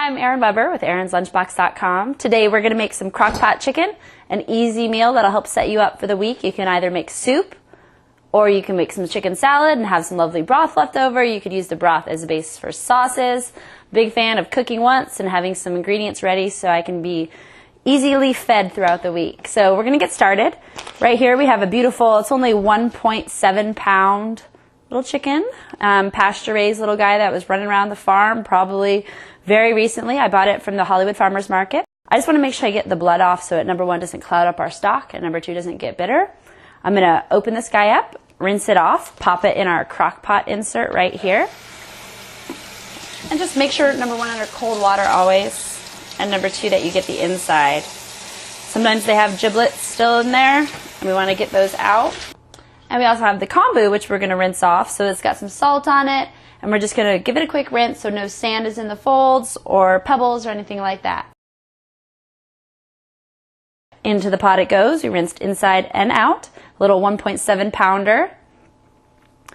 I'm Erin Weber with ErinsLunchbox.com. Today we're going to make some crock-pot chicken, an easy meal that'll help set you up for the week. You can either make soup or you can make some chicken salad and have some lovely broth left over. You could use the broth as a base for sauces. Big fan of cooking once and having some ingredients ready so I can be easily fed throughout the week. So we're going to get started. Right here we have a beautiful, it's only 1.7 pound little chicken, pasture-raised little guy that was running around the farm probably very recently. I bought it from the Hollywood Farmers Market. I just want to make sure I get the blood off so it, number one, doesn't cloud up our stock, and number two, doesn't get bitter. I'm going to open this guy up, rinse it off, pop it in our crock pot insert right here. And just make sure, number one, under cold water always, and number two, that you get the inside. Sometimes they have giblets still in there, and we want to get those out. And we also have the kombu, which we're going to rinse off. So it's got some salt on it, and we're just going to give it a quick rinse so no sand is in the folds or pebbles or anything like that. Into the pot it goes. We rinsed inside and out. A little 1.7 pounder.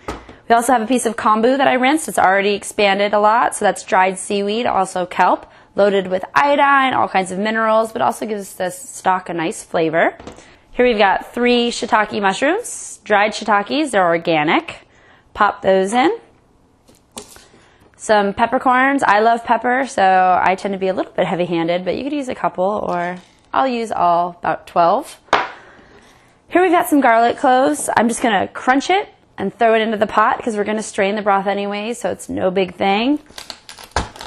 We also have a piece of kombu that I rinsed. It's already expanded a lot. So that's dried seaweed, also kelp, loaded with iodine, all kinds of minerals, but also gives the stock a nice flavor. Here we've got 3 shiitake mushrooms, dried shiitakes, they're organic. Pop those in. Some peppercorns, I love pepper, so I tend to be a little bit heavy-handed, but you could use a couple, or I'll use all, about 12. Here we've got some garlic cloves. I'm just going to crunch it and throw it into the pot because we're going to strain the broth anyway, so it's no big thing.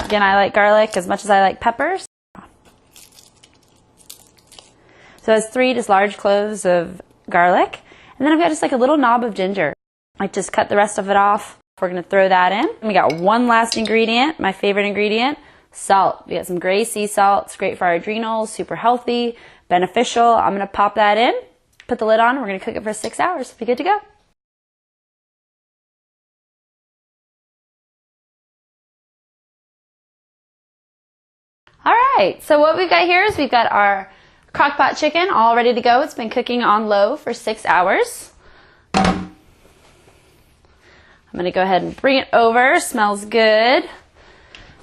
Again, I like garlic as much as I like peppers. So it's 3 just large cloves of garlic. And then I've got just like a little knob of ginger. I just cut the rest of it off. We're going to throw that in. And we got one last ingredient, my favorite ingredient, salt. We got some gray sea salt. It's great for our adrenals, super healthy, beneficial. I'm going to pop that in, put the lid on. We're going to cook it for 6 hours. Be good to go. All right, so what we've got here is we've got our crock-pot chicken all ready to go. It's been cooking on low for 6 hours. I'm going to go ahead and bring it over. Smells good.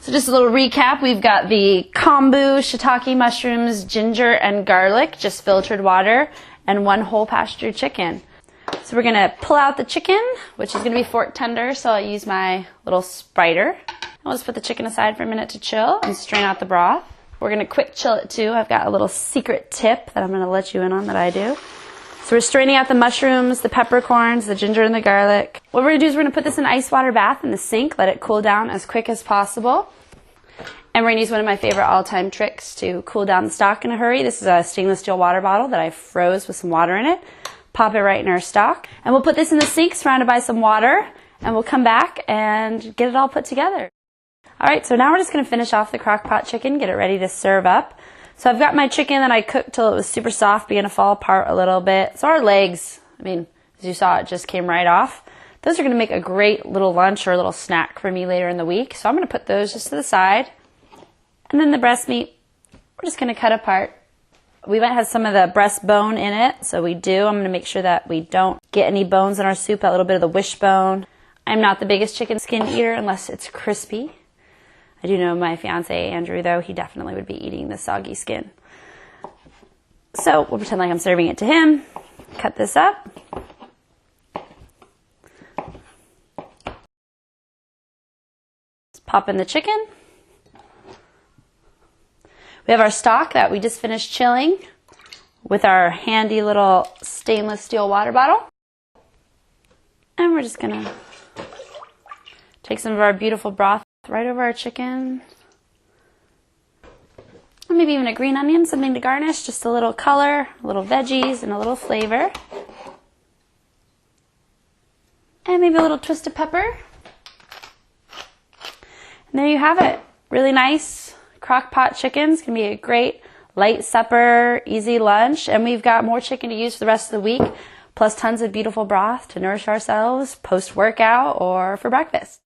So just a little recap. We've got the kombu, shiitake mushrooms, ginger, and garlic, just filtered water, and 1 whole pasture chicken. So we're going to pull out the chicken, which is going to be fork tender, so I'll use my little spider. I'll just put the chicken aside for a minute to chill and strain out the broth. We're going to quick chill it too. I've got a little secret tip that I'm going to let you in on that I do. So we're straining out the mushrooms, the peppercorns, the ginger, and the garlic. What we're going to do is we're going to put this in an ice water bath in the sink, let it cool down as quick as possible. And we're going to use one of my favorite all-time tricks to cool down the stock in a hurry. This is a stainless steel water bottle that I froze with some water in it. Pop it right in our stock. And we'll put this in the sink surrounded by some water, and we'll come back and get it all put together. All right, so now we're just going to finish off the crock pot chicken, get it ready to serve up. So I've got my chicken that I cooked till it was super soft, beginning to fall apart a little bit. So our legs, I mean, as you saw, it just came right off. Those are going to make a great little lunch or a little snack for me later in the week. So I'm going to put those just to the side. And then the breast meat, we're just going to cut apart. We might have some of the breastbone in it, so we do. I'm going to make sure that we don't get any bones in our soup, that little bit of the wishbone. I'm not the biggest chicken skin eater unless it's crispy. I do know my fiance, Andrew, though, he definitely would be eating the soggy skin. So we'll pretend like I'm serving it to him. Cut this up. Just pop in the chicken. We have our stock that we just finished chilling with our handy little stainless steel water bottle. And we're just going to take some of our beautiful broth right over our chicken. Or maybe even a green onion, something to garnish, just a little color, a little veggies, and a little flavor. And maybe a little twist of pepper. And there you have it. Really nice crock pot chicken. It's going to be a great light supper, easy lunch. And we've got more chicken to use for the rest of the week, plus tons of beautiful broth to nourish ourselves post-workout or for breakfast.